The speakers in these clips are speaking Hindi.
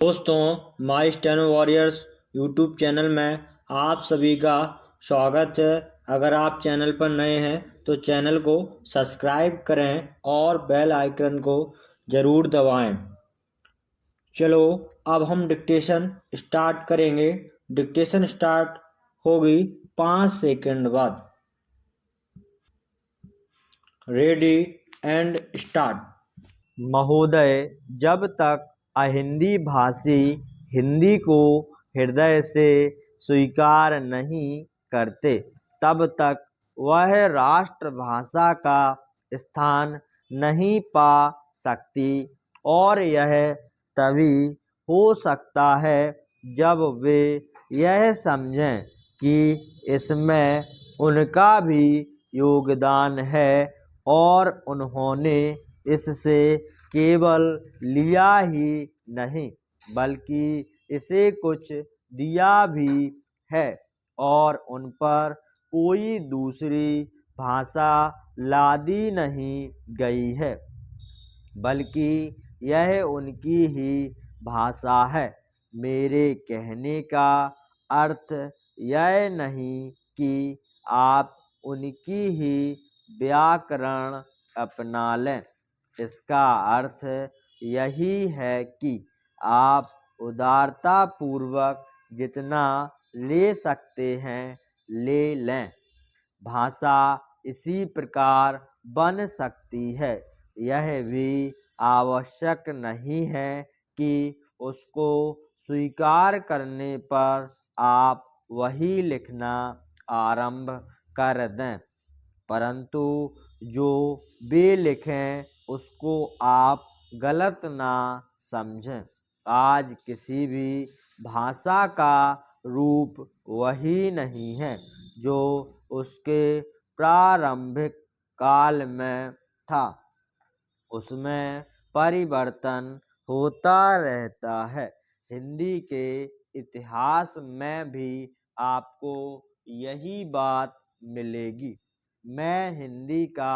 दोस्तों, माई स्टेनो वॉरियर्स यूट्यूब चैनल में आप सभी का स्वागत है। अगर आप चैनल पर नए हैं तो चैनल को सब्सक्राइब करें और बेल आइकन को ज़रूर दबाएं। चलो अब हम डिक्टेशन स्टार्ट करेंगे। डिक्टेशन स्टार्ट होगी 5 सेकंड बाद। Ready and start. महोदय, जब तक अहिंदी भाषी हिंदी को हृदय से स्वीकार नहीं करते तब तक वह राष्ट्रभाषा का स्थान नहीं पा सकती और यह तभी हो सकता है जब वे यह समझें कि इसमें उनका भी योगदान है और उन्होंने इससे केवल लिया ही नहीं बल्कि इसे कुछ दिया भी है और उन पर कोई दूसरी भाषा लादी नहीं गई है, बल्कि यह उनकी ही भाषा है। मेरे कहने का अर्थ यह नहीं कि आप उनकी ही व्याकरण अपना लें। इसका अर्थ यही है कि आप उदारतापूर्वक जितना ले सकते हैं ले लें। भाषा इसी प्रकार बन सकती है। यह भी आवश्यक नहीं है कि उसको स्वीकार करने पर आप वही लिखना आरंभ कर दें, परंतु जो वे लिखें उसको आप गलत ना समझें। आज किसी भी भाषा का रूप वही नहीं है जो उसके प्रारंभिक काल में था। उसमें परिवर्तन होता रहता है। हिंदी के इतिहास में भी आपको यही बात मिलेगी। मैं हिंदी का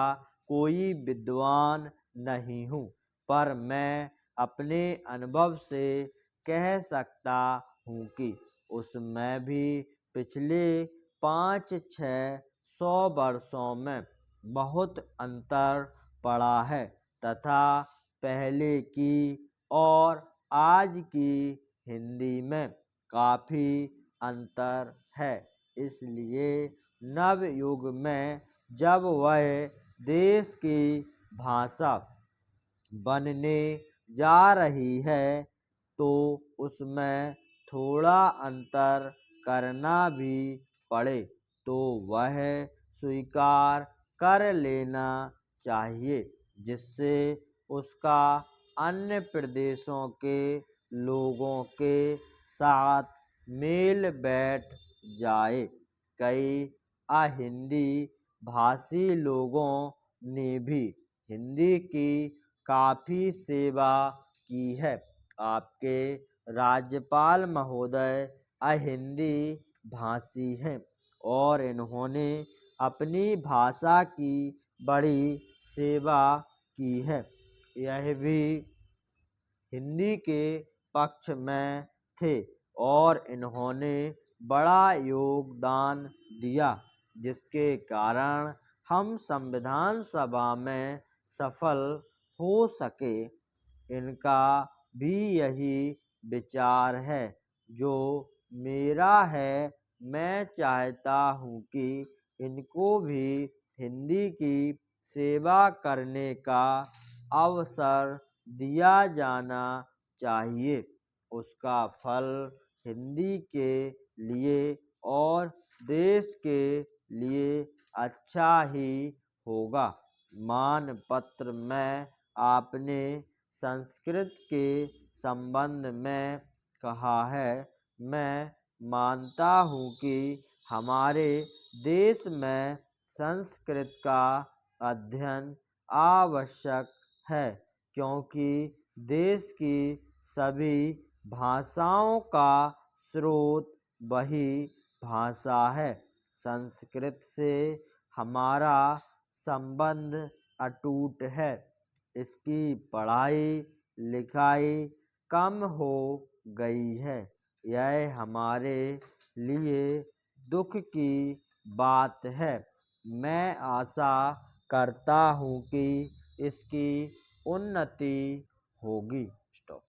कोई विद्वान नहीं हूँ, पर मैं अपने अनुभव से कह सकता हूँ कि उसमें भी पिछले 500-600 वर्षों में बहुत अंतर पड़ा है तथा पहले की और आज की हिंदी में काफ़ी अंतर है। इसलिए नवयुग में जब वह देश की भाषा बनने जा रही है तो उसमें थोड़ा अंतर करना भी पड़े तो वह स्वीकार कर लेना चाहिए, जिससे उसका अन्य प्रदेशों के लोगों के साथ मेल बैठ जाए। कई अहिंदी भाषी लोगों ने भी हिंदी की काफ़ी सेवा की है। आपके राज्यपाल महोदय अहिंदी भाषी हैं और इन्होंने अपनी भाषा की बड़ी सेवा की है। यह भी हिंदी के पक्ष में थे और इन्होंने बड़ा योगदान दिया, जिसके कारण हम संविधान सभा में सफल हो सके। इनका भी यही विचार है जो मेरा है। मैं चाहता हूँ कि इनको भी हिंदी की सेवा करने का अवसर दिया जाना चाहिए। उसका फल हिंदी के लिए और देश के लिए अच्छा ही होगा। मानपत्र में आपने संस्कृत के संबंध में कहा है। मैं मानता हूँ कि हमारे देश में संस्कृत का अध्ययन आवश्यक है, क्योंकि देश की सभी भाषाओं का स्रोत वही भाषा है। संस्कृत से हमारा संबंध अटूट है। इसकी पढ़ाई लिखाई कम हो गई है। यह हमारे लिए दुख की बात है। मैं आशा करता हूँ कि इसकी उन्नति होगी। स्टॉप।